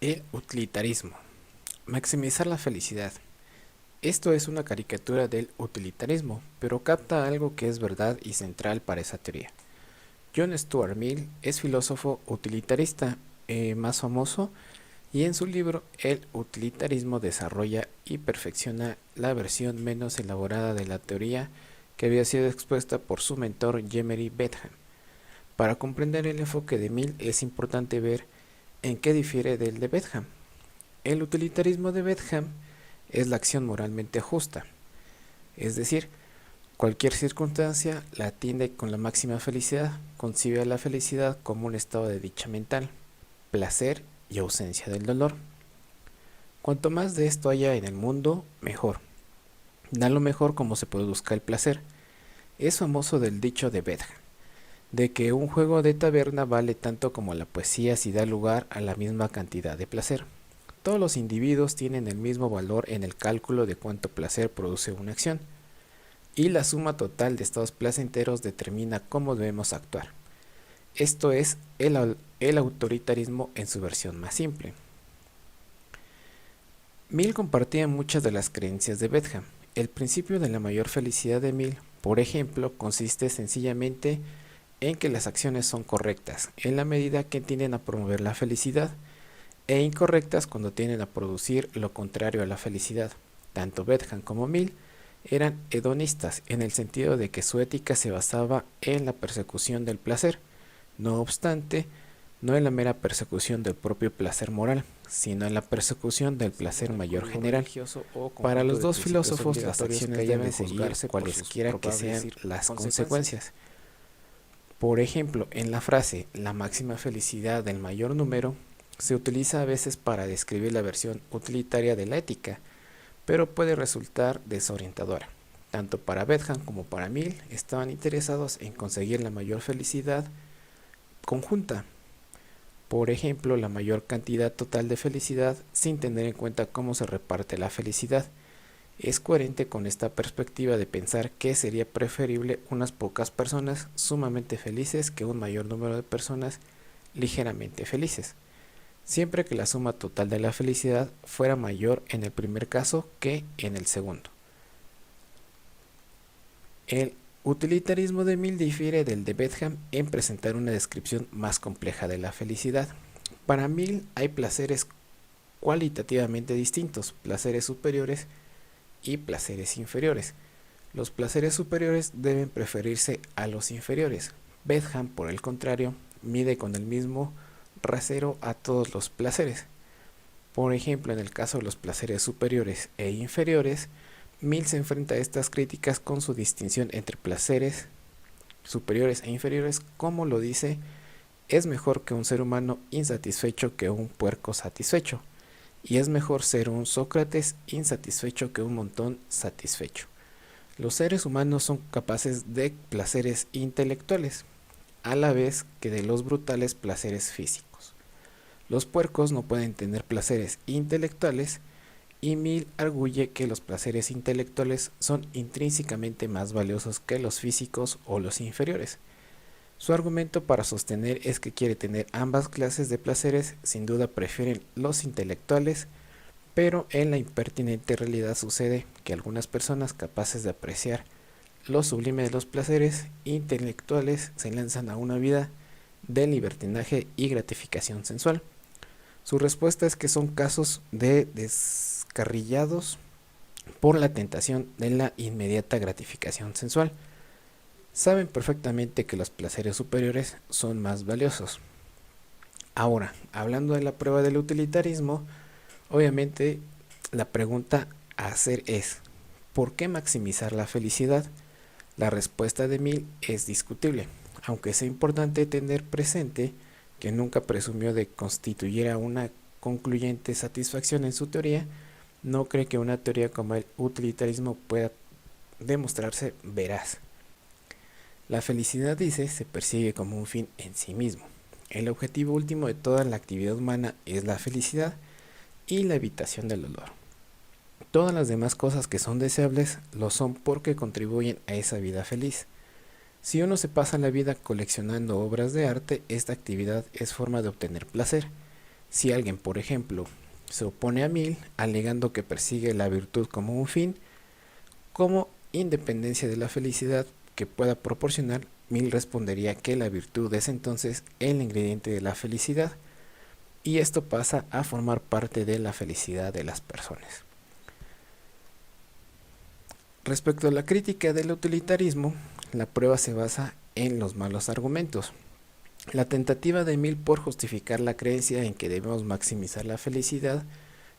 El utilitarismo. Maximizar la felicidad. Esto es una caricatura del utilitarismo, pero capta algo que es verdad y central para esa teoría. John Stuart Mill es filósofo utilitarista más famoso y en su libro El utilitarismo desarrolla y perfecciona la versión menos elaborada de la teoría que había sido expuesta por su mentor Jemery Bentham. Para comprender el enfoque de Mill es importante ver en qué difiere del de Bentham. El utilitarismo de Bentham es la acción moralmente justa, es decir, cualquier circunstancia la atiende con la máxima felicidad, concibe a la felicidad como un estado de dicha mental, placer y ausencia del dolor. Cuanto más de esto haya en el mundo, mejor. Da lo mejor como se produzca el placer. Es famoso del dicho de Bentham, de que un juego de taberna vale tanto como la poesía si da lugar a la misma cantidad de placer. Todos los individuos tienen el mismo valor en el cálculo de cuánto placer produce una acción, y la suma total de estados placenteros determina cómo debemos actuar. Esto es el autoritarismo en su versión más simple. Mill compartía muchas de las creencias de Bentham. El principio de la mayor felicidad de Mill, por ejemplo, consiste sencillamente en que las acciones son correctas, en la medida que tienden a promover la felicidad, e incorrectas cuando tienden a producir lo contrario a la felicidad. Tanto Bentham como Mill eran hedonistas en el sentido de que su ética se basaba en la persecución del placer, no obstante, no en la mera persecución del propio placer moral, sino en la persecución del placer mayor general. Para los dos filósofos, las acciones deben juzgarse cualesquiera que sean las consecuencias. Por ejemplo, en la frase "la máxima felicidad del mayor número" se utiliza a veces para describir la versión utilitaria de la ética, pero puede resultar desorientadora. Tanto para Bentham como para Mill estaban interesados en conseguir la mayor felicidad conjunta. Por ejemplo, la mayor cantidad total de felicidad sin tener en cuenta cómo se reparte la felicidad. Es coherente con esta perspectiva de pensar que sería preferible unas pocas personas sumamente felices que un mayor número de personas ligeramente felices, siempre que la suma total de la felicidad fuera mayor en el primer caso que en el segundo. El utilitarismo de Mill difiere del de Bentham en presentar una descripción más compleja de la felicidad. Para Mill hay placeres cualitativamente distintos, placeres superiores y placeres inferiores. Los placeres superiores deben preferirse a los inferiores. Bentham, por el contrario, mide con el mismo rasero a todos los placeres. Por ejemplo, en el caso de los placeres superiores e inferiores, Mill se enfrenta a estas críticas con su distinción entre placeres superiores e inferiores, como lo dice: es mejor que un ser humano insatisfecho que un puerco satisfecho, y es mejor ser un Sócrates insatisfecho que un montón satisfecho. Los seres humanos son capaces de placeres intelectuales, a la vez que de los brutales placeres físicos. Los puercos no pueden tener placeres intelectuales, y Mill arguye que los placeres intelectuales son intrínsecamente más valiosos que los físicos o los inferiores. Su argumento para sostener es que quiere tener ambas clases de placeres, sin duda prefieren los intelectuales, pero en la impertinente realidad sucede que algunas personas capaces de apreciar lo sublime de los placeres intelectuales se lanzan a una vida de libertinaje y gratificación sensual. Su respuesta es que son casos de descarrillados por la tentación de la inmediata gratificación sensual. Saben perfectamente que los placeres superiores son más valiosos. Ahora, hablando de la prueba del utilitarismo, obviamente la pregunta a hacer es: ¿por qué maximizar la felicidad? La respuesta de Mill es discutible, aunque sea importante tener presente que nunca presumió de constituir una concluyente satisfacción en su teoría. No cree que una teoría como el utilitarismo pueda demostrarse veraz. La felicidad, dice, se persigue como un fin en sí mismo. El objetivo último de toda la actividad humana es la felicidad y la evitación del dolor. Todas las demás cosas que son deseables lo son porque contribuyen a esa vida feliz. Si uno se pasa la vida coleccionando obras de arte, esta actividad es forma de obtener placer. Si alguien, por ejemplo, se opone a Mill alegando que persigue la virtud como un fin, como independencia de la felicidad que pueda proporcionar, Mill respondería que la virtud es entonces el ingrediente de la felicidad y esto pasa a formar parte de la felicidad de las personas. Respecto a la crítica del utilitarismo, la prueba se basa en los malos argumentos. La tentativa de Mill por justificar la creencia en que debemos maximizar la felicidad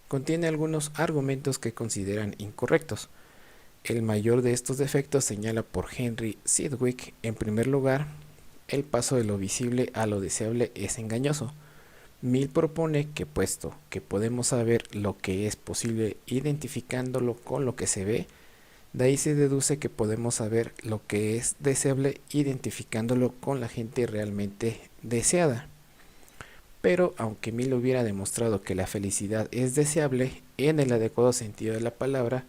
contiene algunos argumentos que consideran incorrectos. El mayor de estos defectos señala por Henry Sidgwick. En primer lugar, el paso de lo visible a lo deseable es engañoso. Mill propone que puesto que podemos saber lo que es posible identificándolo con lo que se ve, de ahí se deduce que podemos saber lo que es deseable identificándolo con la gente realmente deseada. Pero aunque Mill hubiera demostrado que la felicidad es deseable en el adecuado sentido de la palabra,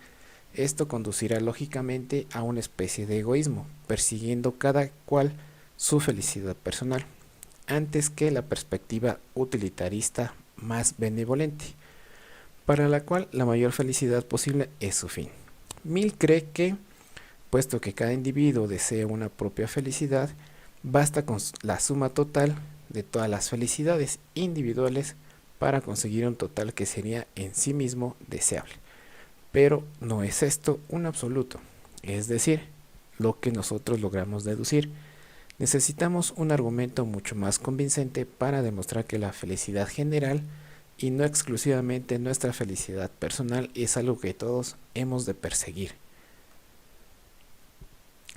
esto conducirá lógicamente a una especie de egoísmo, persiguiendo cada cual su felicidad personal, antes que la perspectiva utilitarista más benevolente, para la cual la mayor felicidad posible es su fin. Mill cree que, puesto que cada individuo desea una propia felicidad, basta con la suma total de todas las felicidades individuales para conseguir un total que sería en sí mismo deseable. Pero no es esto un absoluto, es decir, lo que nosotros logramos deducir. Necesitamos un argumento mucho más convincente para demostrar que la felicidad general y no exclusivamente nuestra felicidad personal es algo que todos hemos de perseguir.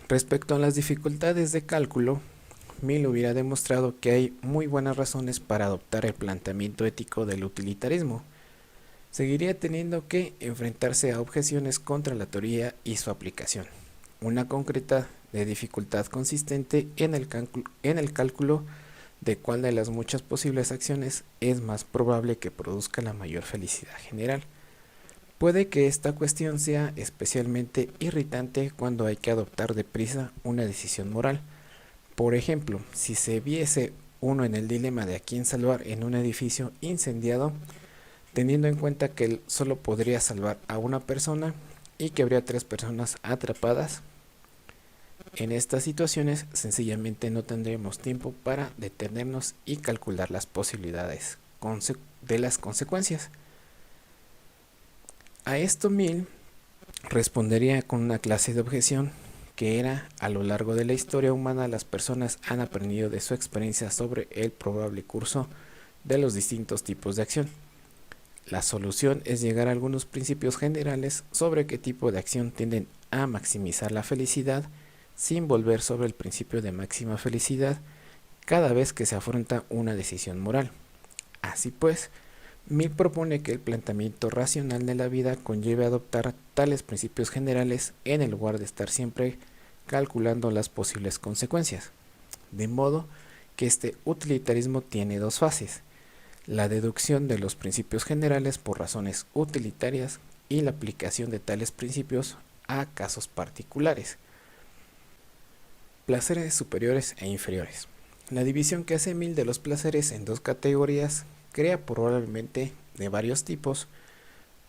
Respecto a las dificultades de cálculo, Mill hubiera demostrado que hay muy buenas razones para adoptar el planteamiento ético del utilitarismo. Seguiría teniendo que enfrentarse a objeciones contra la teoría y su aplicación. Una concreta de dificultad consistente en el cálculo de cuál de las muchas posibles acciones es más probable que produzca la mayor felicidad general. Puede que esta cuestión sea especialmente irritante cuando hay que adoptar deprisa una decisión moral. Por ejemplo, si se viese uno en el dilema de a quién salvar en un edificio incendiado, teniendo en cuenta que él solo podría salvar a una persona y que habría 3 personas atrapadas. En estas situaciones sencillamente no tendremos tiempo para detenernos y calcular las posibilidades de las consecuencias. A esto Mill respondería con una clase de objeción que era: a lo largo de la historia humana las personas han aprendido de su experiencia sobre el probable curso de los distintos tipos de acción. La solución es llegar a algunos principios generales sobre qué tipo de acción tienden a maximizar la felicidad, sin volver sobre el principio de máxima felicidad cada vez que se afronta una decisión moral. Así pues, Mill propone que el planteamiento racional de la vida conlleve adoptar tales principios generales en el lugar de estar siempre calculando las posibles consecuencias, de modo que este utilitarismo tiene 2 fases: la deducción de los principios generales por razones utilitarias y la aplicación de tales principios a casos particulares. Placeres superiores e inferiores. La división que hace Mill de los placeres en 2 categorías crea probablemente de varios tipos,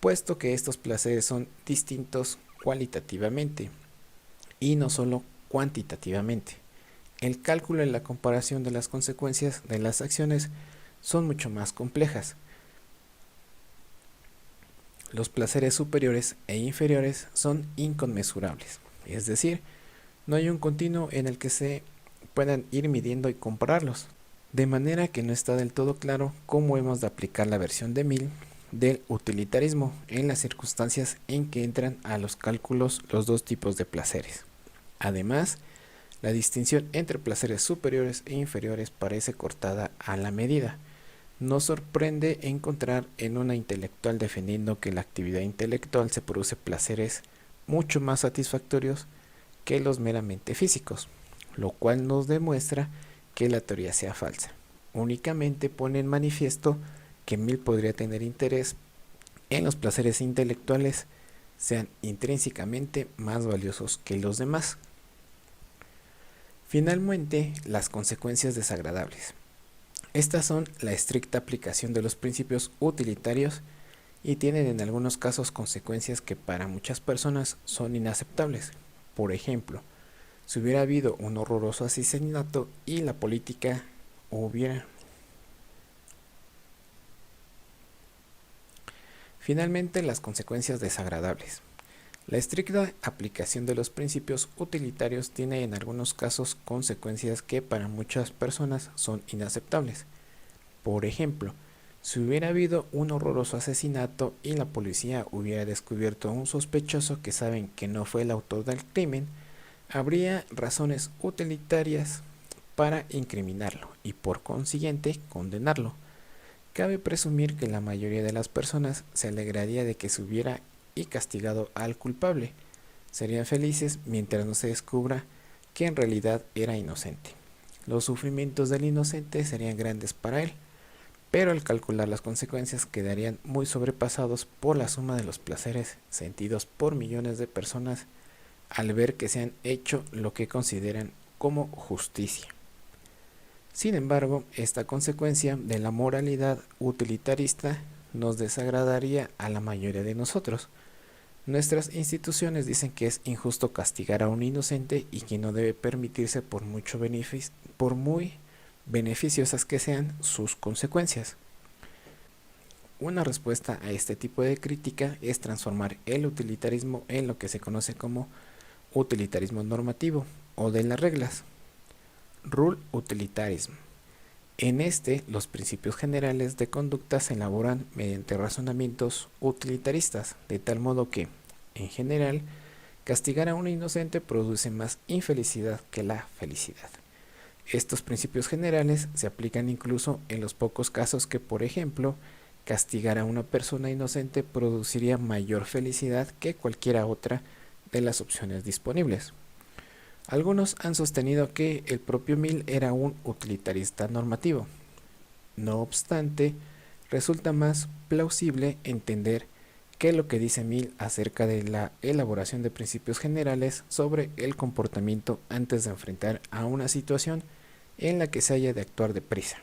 puesto que estos placeres son distintos cualitativamente y no solo cuantitativamente. El cálculo y la comparación de las consecuencias de las acciones son mucho más complejas. Los placeres superiores e inferiores son inconmensurables, es decir, no hay un continuo en el que se puedan ir midiendo y compararlos, de manera que no está del todo claro cómo hemos de aplicar la versión de Mill del utilitarismo en las circunstancias en que entran a los cálculos los 2 tipos de placeres. Además, la distinción entre placeres superiores e inferiores parece cortada a la medida. No sorprende encontrar en una intelectual defendiendo que en la actividad intelectual se produce placeres mucho más satisfactorios que los meramente físicos, lo cual nos demuestra que la teoría sea falsa. Únicamente pone en manifiesto que Mill podría tener interés en los placeres intelectuales sean intrínsecamente más valiosos que los demás. Finalmente, las consecuencias desagradables. Estas son la estricta aplicación de los principios utilitarios y tienen en algunos casos consecuencias que para muchas personas son inaceptables. Por ejemplo, si hubiera habido un horroroso asesinato y la política hubiera... Finalmente, las consecuencias desagradables. La estricta aplicación de los principios utilitarios tiene en algunos casos consecuencias que para muchas personas son inaceptables. Por ejemplo, si hubiera habido un horroroso asesinato y la policía hubiera descubierto a un sospechoso que saben que no fue el autor del crimen, habría razones utilitarias para incriminarlo y por consiguiente condenarlo. Cabe presumir que la mayoría de las personas se alegraría de que se hubiera y castigado al culpable. Serían felices mientras no se descubra que en realidad era inocente. Los sufrimientos del inocente serían grandes para él, pero al calcular las consecuencias quedarían muy sobrepasados por la suma de los placeres sentidos por millones de personas al ver que se han hecho lo que consideran como justicia. Sin embargo, esta consecuencia de la moralidad utilitarista nos desagradaría a la mayoría de nosotros. Nuestras instituciones dicen que es injusto castigar a un inocente y que no debe permitirse por muy beneficiosas que sean sus consecuencias. Una respuesta a este tipo de crítica es transformar el utilitarismo en lo que se conoce como utilitarismo normativo o de las reglas. Rule utilitarism. En este, los principios generales de conducta se elaboran mediante razonamientos utilitaristas, de tal modo que, en general, castigar a un inocente produce más infelicidad que la felicidad. Estos principios generales se aplican incluso en los pocos casos que, por ejemplo, castigar a una persona inocente produciría mayor felicidad que cualquiera otra de las opciones disponibles. Algunos han sostenido que el propio Mill era un utilitarista normativo. No obstante, resulta más plausible entender que lo que dice Mill acerca de la elaboración de principios generales sobre el comportamiento antes de enfrentar a una situación en la que se haya de actuar deprisa.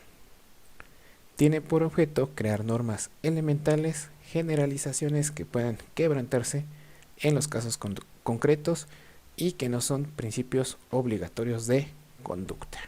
Tiene por objeto crear normas elementales, generalizaciones que puedan quebrantarse en los casos concretos y que no son principios obligatorios de conducta.